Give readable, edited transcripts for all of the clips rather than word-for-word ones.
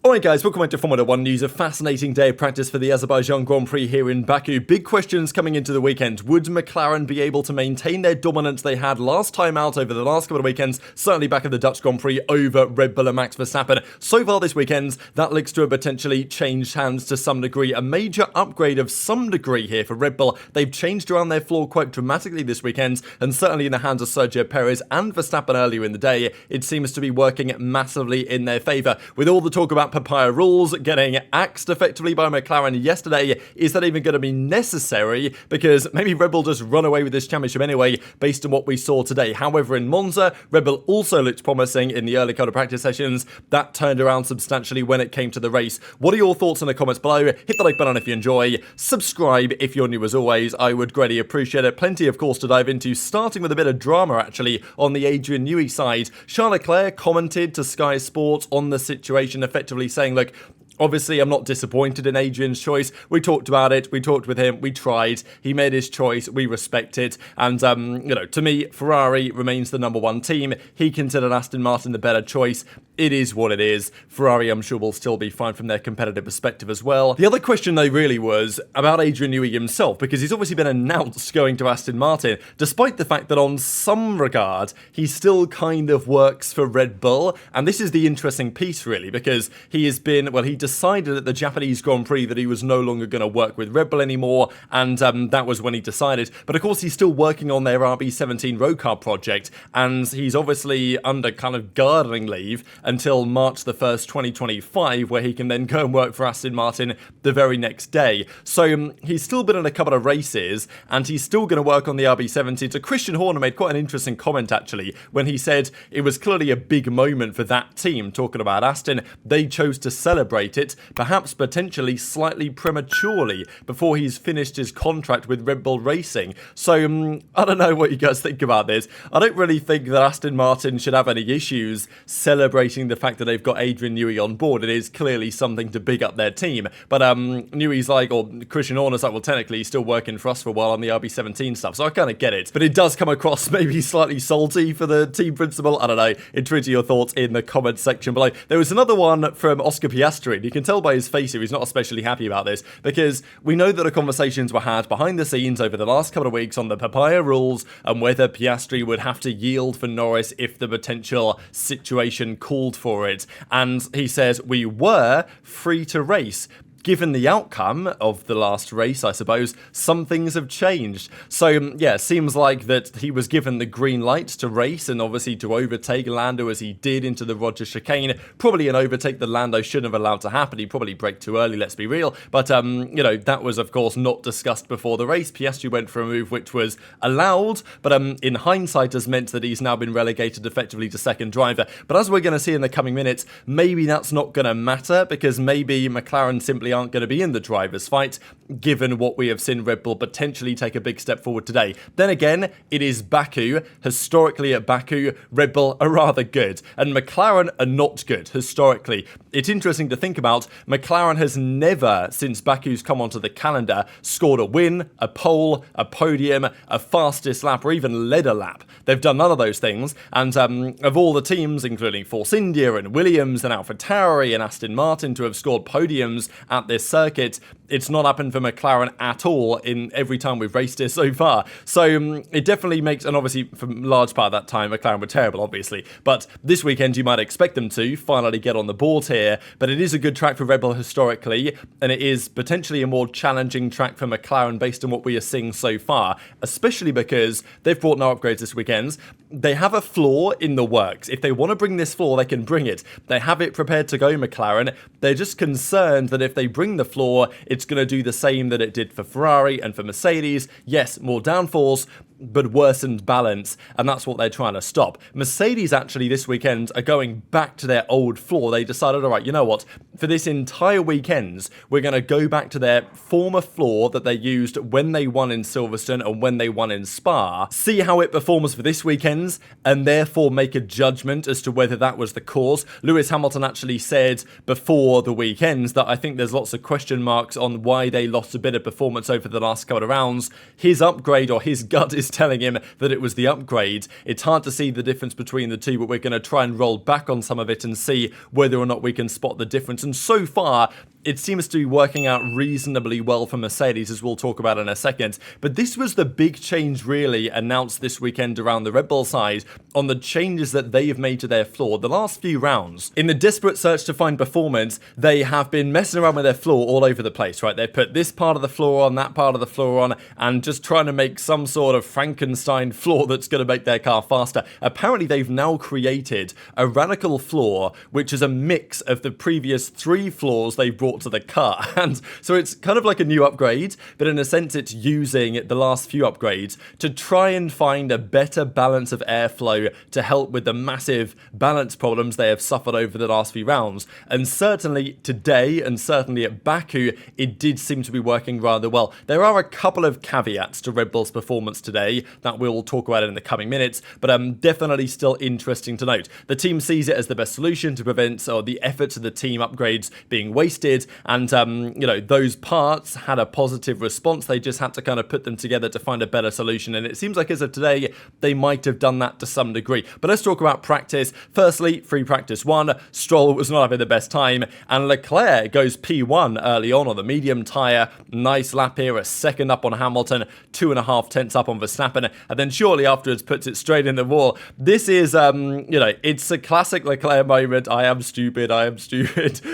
Alright guys, welcome back to Formula 1 news. A fascinating day of practice for the Azerbaijan Grand Prix here in Baku. Big questions coming into the weekend. Would McLaren be able to maintain their dominance they had last time out over the last couple of weekends? Certainly back in the Dutch Grand Prix over Red Bull and Max Verstappen. So far this weekend, that looks to have potentially changed hands to some degree. A major upgrade of some degree here for Red Bull. They've changed around their floor quite dramatically this weekend, and certainly in the hands of Sergio Perez and Verstappen earlier in the day, it seems to be working massively in their favour. With all the talk about papaya rules getting axed effectively by McLaren yesterday, is that even going to be necessary? Because maybe Red Bull just run away with this championship anyway, based on what we saw today. However, in Monza, Red Bull also looked promising in the early couple of practice sessions. That turned around substantially when it came to the race. What are your thoughts in the comments below? Hit the like button if you enjoy. Subscribe if you're new as always. I would greatly appreciate it. Plenty, of course, to dive into, starting with a bit of drama, actually, on the Adrian Newey side. Charles Leclerc commented to Sky Sports on the situation, effectively saying, look, obviously, I'm not disappointed in Adrian's choice. We talked about it. We talked with him. We tried. He made his choice. We respect it. And, to me, Ferrari remains the number one team. He considered Aston Martin the better choice. It is what it is. Ferrari, I'm sure, will still be fine from their competitive perspective as well. The other question, though, really was about Adrian Newey himself, because he's obviously been announced going to Aston Martin, despite the fact that on some regard, he still kind of works for Red Bull. And this is the interesting piece, really, because he has been, well, he decided at the Japanese Grand Prix that he was no longer going to work with Red Bull anymore, and that was when he decided. But of course, he's still working on their RB17 road car project, and he's obviously under kind of gardening leave until March the 1st, 2025, where he can then go and work for Aston Martin the very next day. So he's still been in a couple of races, and he's still going to work on the RB17. So Christian Horner made quite an interesting comment, actually, when he said it was clearly a big moment for that team, talking about Aston. They chose to celebrate it, perhaps potentially slightly prematurely, before he's finished his contract with Red Bull Racing. So I don't know what you guys think about this. I don't really think that Aston Martin should have any issues celebrating the fact that they've got Adrian Newey on board. It is clearly something to big up their team. But Newey's like, or Christian Horner's like, well, technically he's still working for us for a while on the RB17 stuff, so I kind of get it. But it does come across maybe slightly salty for the team principal. I don't know. Intrigued your thoughts in the comments section below. There was another one from Oscar Piastri, and you can tell by his face here he's not especially happy about this, because we know that the conversations were had behind the scenes over the last couple of weeks on the papaya rules and whether Piastri would have to yield for Norris if the potential situation called for it. And he says, we were free to race. Given the outcome of the last race, I suppose, some things have changed. So, yeah, seems like that he was given the green light to race and obviously to overtake Lando as he did into the Roger chicane. Probably an overtake that Lando shouldn't have allowed to happen. He probably braked too early, let's be real. But, that was, of course, not discussed before the race. Piastri went for a move which was allowed, but in hindsight has meant that he's now been relegated effectively to second driver. But as we're going to see in the coming minutes, maybe that's not going to matter, because maybe McLaren simply aren't going to be in the driver's fight, given what we have seen Red Bull potentially take a big step forward today. Then again, it is Baku. Historically at Baku, Red Bull are rather good, and McLaren are not good, historically. It's interesting to think about. McLaren has never, since Baku's come onto the calendar, scored a win, a pole, a podium, a fastest lap, or even led a lap. They've done none of those things, and of all the teams, including Force India and Williams and AlphaTauri and Aston Martin, to have scored podiums at this circuit, it's not happened for McLaren at all in every time we've raced it so far. So it definitely makes, and obviously for a large part of that time, McLaren were terrible, obviously. But this weekend, you might expect them to finally get on the board here. But it is a good track for Red Bull historically, and it is potentially a more challenging track for McLaren based on what we are seeing so far, especially because they've brought no upgrades this weekend. They have a flaw in the works. If they want to bring this flaw, they can bring it. They have it prepared to go, McLaren. They're just concerned that if they bring the flaw, it's going to do the same that it did for Ferrari and for Mercedes. Yes, more downforce, but worsened balance, and that's what they're trying to stop. Mercedes actually this weekend are going back to their old flaw. They decided, all right, you know what, for this entire weekend, we're going to go back to their former flaw that they used when they won in Silverstone and when they won in Spa, see how it performs for this weekend, and therefore make a judgment as to whether that was the cause. Lewis Hamilton actually said before the weekend that I think there's lots of question marks on why they lost a bit of performance over the last couple of rounds. His upgrade, or his gut, is is telling him that it was the upgrade. It's hard to see the difference between the two, but we're going to try and roll back on some of it and see whether or not we can spot the difference. And so far, it seems to be working out reasonably well for Mercedes, as we'll talk about in a second. But this was the big change really announced this weekend around the Red Bull side on the changes that they have made to their floor the last few rounds. In the desperate search to find performance, they have been messing around with their floor all over the place, right? They've put this part of the floor on, that part of the floor on, and just trying to make some sort of Frankenstein floor that's going to make their car faster. Apparently, they've now created a radical floor, which is a mix of the previous 3 floors they've brought to the car. And so it's kind of like a new upgrade, but in a sense it's using the last few upgrades to try and find a better balance of airflow to help with the massive balance problems they have suffered over the last few rounds. And certainly today, and certainly at Baku, it did seem to be working rather well. There are a couple of caveats to Red Bull's performance today that we'll talk about in the coming minutes, but definitely still interesting to note. The team sees it as the best solution to prevent the efforts of the team upgrades being wasted. And, those parts had a positive response. They just had to kind of put them together to find a better solution. And it seems like as of today, they might have done that to some degree. But let's talk about practice. Firstly, free practice 1. Stroll was not having the best time. And Leclerc goes P1 early on the medium tyre. Nice lap here, a second up on Hamilton, 2.5 tenths up on Verstappen. And then shortly afterwards puts it straight in the wall. This is, it's a classic Leclerc moment. I am stupid,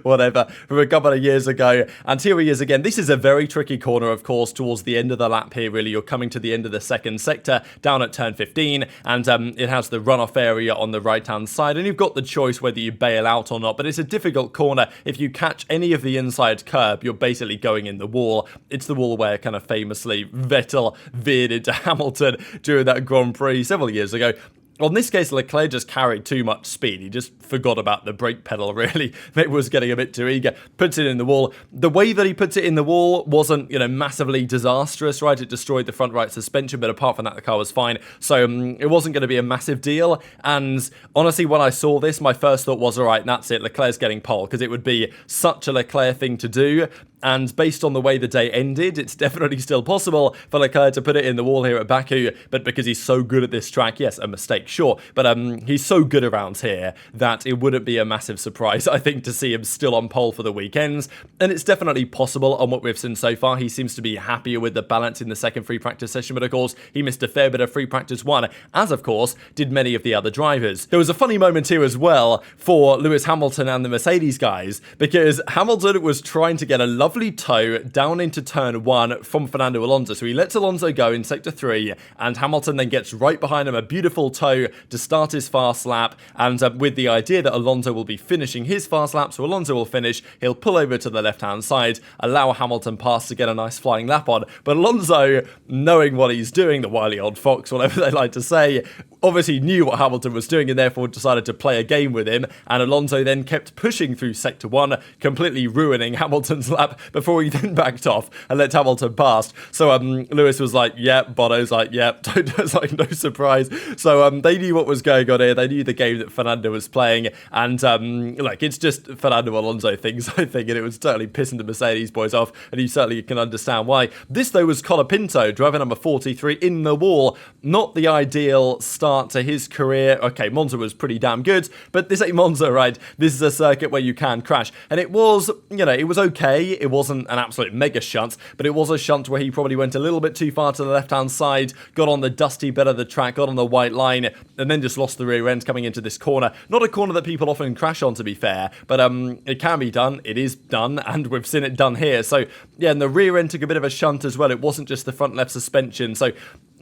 whatever, from a couple of years ago. And here he is again. This is a very tricky corner, of course, towards the end of the lap here, really. You're coming to the end of the second sector, down at turn 15, and it has the runoff area on the right-hand side, and you've got the choice whether you bail out or not, but it's a difficult corner. If you catch any of the inside curb, you're basically going in the wall. It's the wall where kind of famously Vettel veered into Hamilton during that Grand Prix several years ago. Well, in this case, Leclerc just carried too much speed. He just forgot about the brake pedal, really. Maybe was getting a bit too eager. Puts it in the wall. The way that he puts it in the wall wasn't, massively disastrous, right? It destroyed the front right suspension, but apart from that, the car was fine. So it wasn't going to be a massive deal. And honestly, when I saw this, my first thought was, all right, that's it. Leclerc's getting pole, because it would be such a Leclerc thing to do. And based on the way the day ended, it's definitely still possible for Leclerc to put it in the wall here at Baku. But because he's so good at this track, yes, a mistake, sure. But he's so good around here that it wouldn't be a massive surprise, I think, to see him still on pole for the weekends. And it's definitely possible on what we've seen so far. He seems to be happier with the balance in the second free practice session. But of course, he missed a fair bit of free practice 1, as of course did many of the other drivers. There was a funny moment here as well for Lewis Hamilton and the Mercedes guys, because Hamilton was trying to get a lovely toe down into turn 1 from Fernando Alonso. So he lets Alonso go in sector 3, and Hamilton then gets right behind him, a beautiful toe to start his fast lap, and with the idea that Alonso will be finishing his fast lap, so Alonso will finish, he'll pull over to the left-hand side, allow Hamilton pass to get a nice flying lap on. But Alonso, knowing what he's doing, the wily old fox, whatever they like to say, obviously knew what Hamilton was doing and therefore decided to play a game with him, and Alonso then kept pushing through sector 1, completely ruining Hamilton's lap before he then backed off and let Hamilton pass. So Lewis was like, yep, Bono's like, yep, it's like no surprise. So they knew what was going on here, they knew the game that Fernando was playing, and it's just Fernando Alonso things, I think, and it was totally pissing the Mercedes boys off, and you certainly can understand why. This though was Colapinto, driver number 43, in the wall. Not the ideal start to his career. Okay, Monza was pretty damn good, but this ain't Monza, right? This is a circuit where you can crash, and it was, it was okay. It wasn't an absolute mega shunt, but it was a shunt where he probably went a little bit too far to the left-hand side, got on the dusty bit of the track, got on the white line, and then just lost the rear end coming into this corner. Not a corner that people often crash on, to be fair, but it can be done. It is done, and we've seen it done here. So, yeah, and the rear end took a bit of a shunt as well. It wasn't just the front left suspension. So,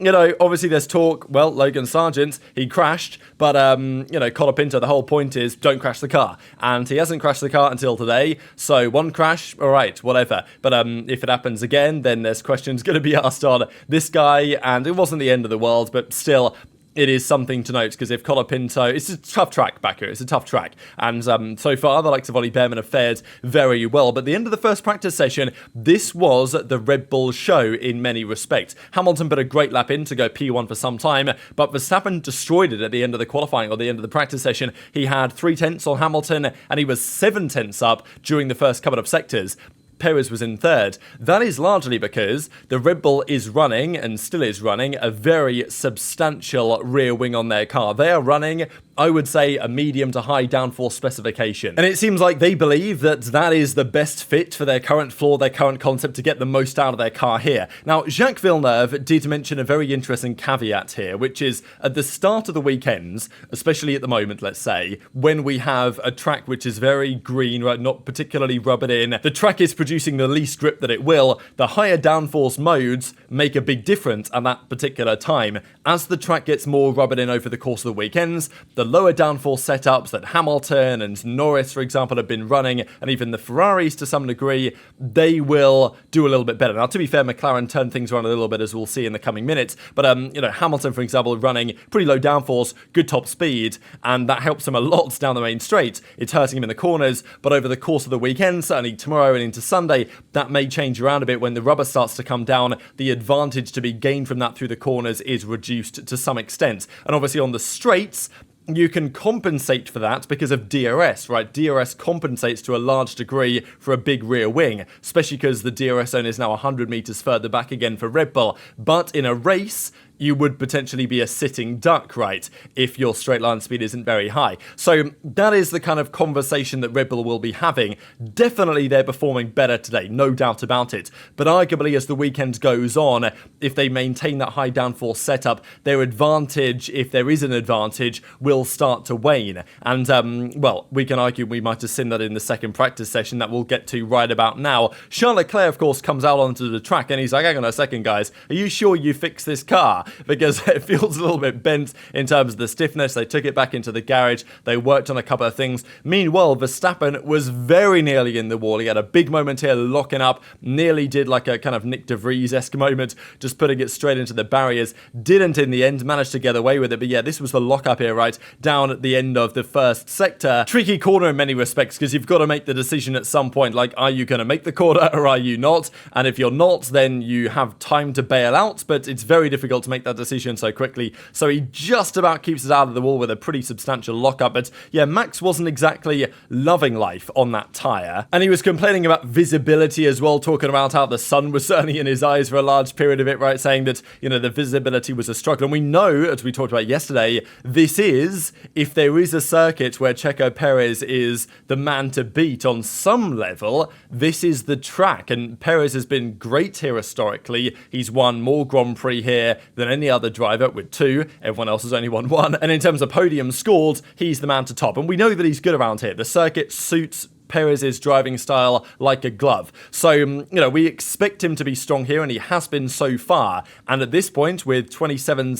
obviously there's talk, well, Logan Sargent, he crashed, but, Colapinto, the whole point is don't crash the car. And he hasn't crashed the car until today, so one crash, all right, whatever. But if it happens again, then there's questions going to be asked on this guy, and it wasn't the end of the world, but still, it is something to note, because if Colapinto, it's a tough track back here, it's a tough track, and so far the likes of Ollie Behrman have fared very well. But at the end of the first practice session, this was the Red Bull show in many respects. Hamilton put a great lap in to go P1 for some time, but Verstappen destroyed it at the end of the qualifying, or the end of the practice session. He had 3 tenths on Hamilton, and he was 7 tenths up during the first couple of sectors. Perez was in third. That is largely because the Red Bull is running, and still is running, a very substantial rear wing on their car. They are running, I would say, a medium to high downforce specification. And it seems like they believe that that is the best fit for their current floor, their current concept, to get the most out of their car here. Now, Jacques Villeneuve did mention a very interesting caveat here, which is at the start of the weekends, especially at the moment, let's say, when we have a track which is very green, right, not particularly rubbered in, the track is producing the least grip that it will, the higher downforce modes make a big difference at that particular time. As the track gets more rubbered in over the course of the weekends, the lower downforce setups that Hamilton and Norris, for example, have been running, and even the Ferraris to some degree, they will do a little bit better. Now, to be fair, McLaren turned things around a little bit, as we'll see in the coming minutes, but Hamilton, for example, running pretty low downforce, good top speed, and that helps him a lot down the main straight. It's hurting him in the corners, but over the course of the weekend, certainly tomorrow and into Sunday, that may change around a bit. When the rubber starts to come down, the advantage to be gained from that through the corners is reduced to some extent. And obviously on the straights, you can compensate for that because of DRS, right? DRS compensates to a large degree for a big rear wing, especially because the DRS zone is now 100 meters further back again for Red Bull. But in a race, you would potentially be a sitting duck, right, if your straight line speed isn't very high. So that is the kind of conversation that Red Bull will be having. Definitely they're performing better today, no doubt about it. But arguably as the weekend goes on, if they maintain that high downforce setup, their advantage, if there is an advantage, will start to wane. And, well, we can argue we might have seen that in the second practice session that we'll get to right about now. Charles Leclerc, of course, comes out onto the track and he's like, hang on a second, guys, are you sure you fixed this car? Because it feels a little bit bent in terms of the stiffness. They took it back into the garage. They worked on a couple of things. Meanwhile, Verstappen was very nearly in the wall. He had a big moment here, locking up. Nearly did like a kind of Nick de Vries-esque moment, just putting it straight into the barriers. Didn't in the end, managed to get away with it. But yeah, this was the lockup here, right? Down at the end of the first sector. Tricky corner in many respects, because you've got to make the decision at some point, like, are you going to make the corner or are you not? And if you're not, then you have time to bail out, but it's very difficult to make that decision so quickly. So he just about keeps it out of the wall with a pretty substantial lockup. But yeah, Max wasn't exactly loving life on that tyre. And he was complaining about visibility as well, talking about how the sun was certainly in his eyes for a large period of it, right? Saying that, the visibility was a struggle. And we know, as we talked about yesterday, this is, if there is a circuit where Checo Perez is the man to beat on some level, this is the track. And Perez has been great here historically. He's won more Grand Prix here than any other driver, with 2. Everyone else has only won 1. And in terms of podiums scored, he's the man to top. And we know that he's good around here. The circuit suits Perez's driving style like a glove. So, we expect him to be strong here, and he has been so far. And at this point, with 27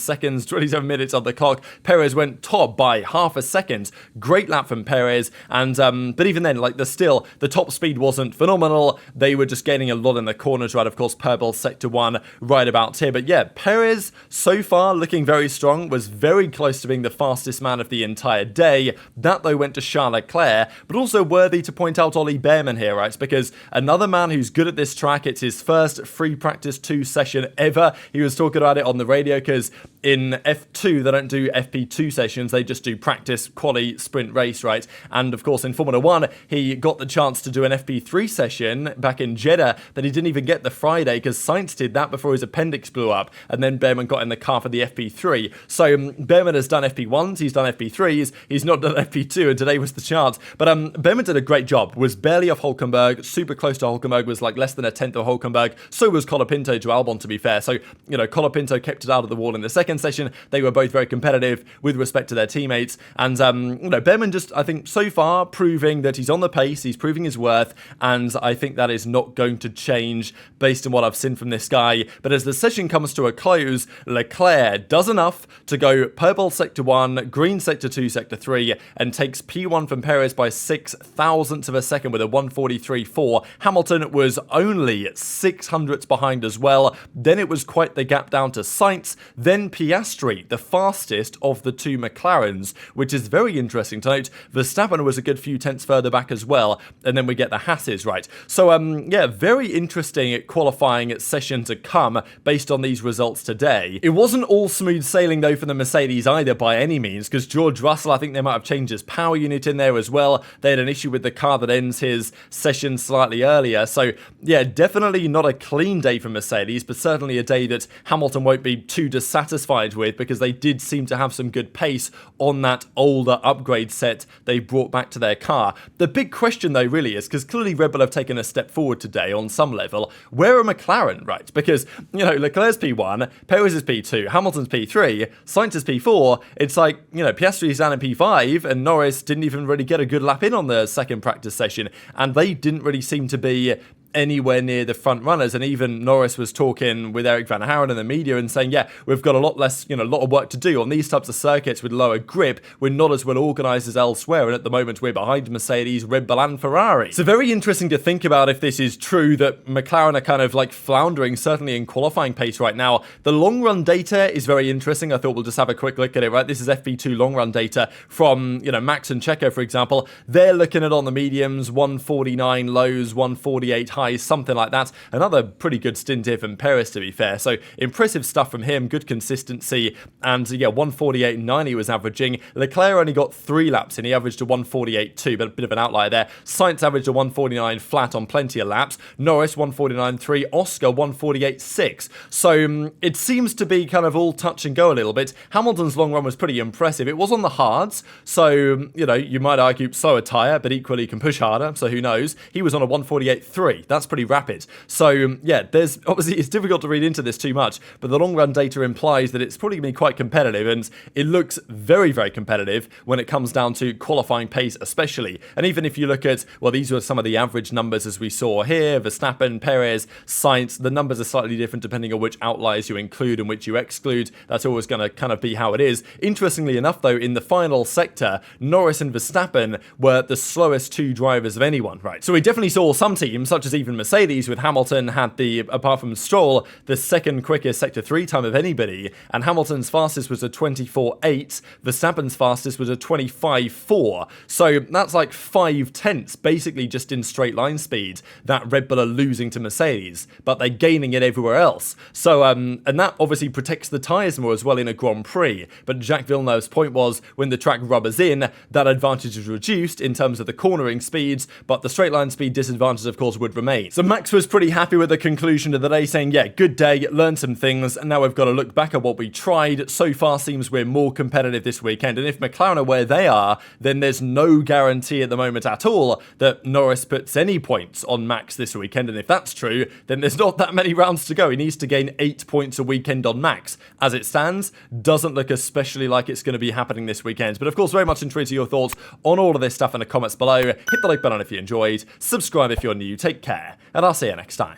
minutes on the clock, Perez went top by half a second. Great lap from Perez. And, but even then, the top speed wasn't phenomenal. They were just gaining a lot in the corners, right? Of course, purple sector 1 right about here. But yeah, Perez so far looking very strong, was very close to being the fastest man of the entire day. That, though, went to Charles Leclerc, but also worthy to point out Ollie Bearman here, right? Because another man who's good at this track, it's his first free practice 2 session ever. He was talking about it on the radio because in F2, they don't do FP2 sessions, they just do practice, quali, sprint race, right? And of course, in Formula 1, he got the chance to do an FP3 session back in Jeddah that he didn't even get the Friday because Sainz did that before his appendix blew up, and then Bearman got in the car for the FP3. So Bearman has done FP1s, he's done FP3s, he's not done FP2, and today was the chance. But Bearman did a great job, was barely off Hülkenberg, super close to Hülkenberg, was like less than a tenth of Hülkenberg. So was Colapinto to Albon, to be fair. So, Colapinto kept it out of the wall in the second session. They were both very competitive with respect to their teammates. And, Bearman just, I think, so far proving that he's on the pace, he's proving his worth, and I think that is not going to change based on what I've seen from this guy. But as the session comes to a close, Leclerc does enough to go purple sector 1, green sector 2, sector 3, and takes P1 from Perez by 6 thousandths of a second with a 1:43.4. Hamilton was only 600ths behind as well. Then it was quite the gap down to Sainz. Then Piastri, the fastest of the 2 McLarens, which is very interesting to note. Verstappen was a good few tenths further back as well. And then we get the Hasses, right? So, yeah, very interesting qualifying session to come based on these results today. It wasn't all smooth sailing, though, for the Mercedes either by any means, because George Russell, I think they might have changed his power unit in there as well. They had an issue with the car car that ends his session slightly earlier. So yeah, definitely not a clean day for Mercedes, but certainly a day that Hamilton won't be too dissatisfied with, because they did seem to have some good pace on that older upgrade set they brought back to their car. The big question though really is, because clearly Red Bull have taken a step forward today on some level, where are McLaren, right? Because, you know, Leclerc's P1, Perez is P2, Hamilton's P3, Sainz is P4. It's like, you know, Piastri's down in P5, and Norris didn't even really get a good lap in on the second practice session, and they didn't really seem to be anywhere near the front runners. And even Norris was talking with Eric Van Haren in the media and saying, yeah, we've got a lot less, you know, a lot of work to do on these types of circuits with lower grip. We're not as well organised as elsewhere, and at the moment we're behind Mercedes, Red Bull and Ferrari. So very interesting to think about if this is true, that McLaren are kind of like floundering, certainly in qualifying pace right now. The long run data is very interesting. I thought we'll just have a quick look at it, right? This is FP2 long run data from, you know, Max and Checo, for example. They're looking at on the mediums, 149 lows, 148 highs, something like that. Another pretty good stint here from Perez, to be fair. So impressive stuff from him, good consistency, and yeah, 148.9 he was averaging. Leclerc only got 3 laps in, he averaged a 148.2, but a bit of an outlier there. Sainz averaged a 149 flat on plenty of laps. Norris 149.3, Oscar 148.6. So it seems to be kind of all touch and go a little bit. Hamilton's long run was pretty impressive. It was on the hards, so you know, you might argue slower tyre, but equally can push harder, so who knows. He was on a 148.3. That's pretty rapid. So yeah, there's obviously, it's difficult to read into this too much, but the long run data implies that it's probably going to be quite competitive, and it looks very, very competitive when it comes down to qualifying pace especially. And even if you look at, well, these were some of the average numbers as we saw here, Verstappen, Perez, Sainz, the numbers are slightly different depending on which outliers you include and which you exclude. That's always going to kind of be how it is. Interestingly enough though, in the final sector, Norris and Verstappen were the slowest 2 drivers of anyone, right? So we definitely saw some teams, such as even Mercedes with Hamilton, had the, apart from Stroll, the second quickest sector 3 time of anybody, and Hamilton's fastest was a 24.8, Verstappen's fastest was a 25.4. So that's like 5/10 basically just in straight line speed that Red Bull are losing to Mercedes, but they're gaining it everywhere else. So and that obviously protects the tyres more as well in a Grand Prix. But Jacques Villeneuve's point was, when the track rubbers in, that advantage is reduced in terms of the cornering speeds, but the straight line speed disadvantage of course would remain. So Max was pretty happy with the conclusion of the day, saying, yeah, good day, learned some things, and now we've got to look back at what we tried. So far seems we're more competitive this weekend, and if McLaren are where they are, then there's no guarantee at the moment at all that Norris puts any points on Max this weekend, and if that's true, then there's not that many rounds to go. He needs to gain 8 points a weekend on Max. As it stands, doesn't look especially like it's going to be happening this weekend. But of course, very much intrigued to your thoughts on all of this stuff in the comments below. Hit the like button if you enjoyed, subscribe if you're new, take care, and I'll see you next time.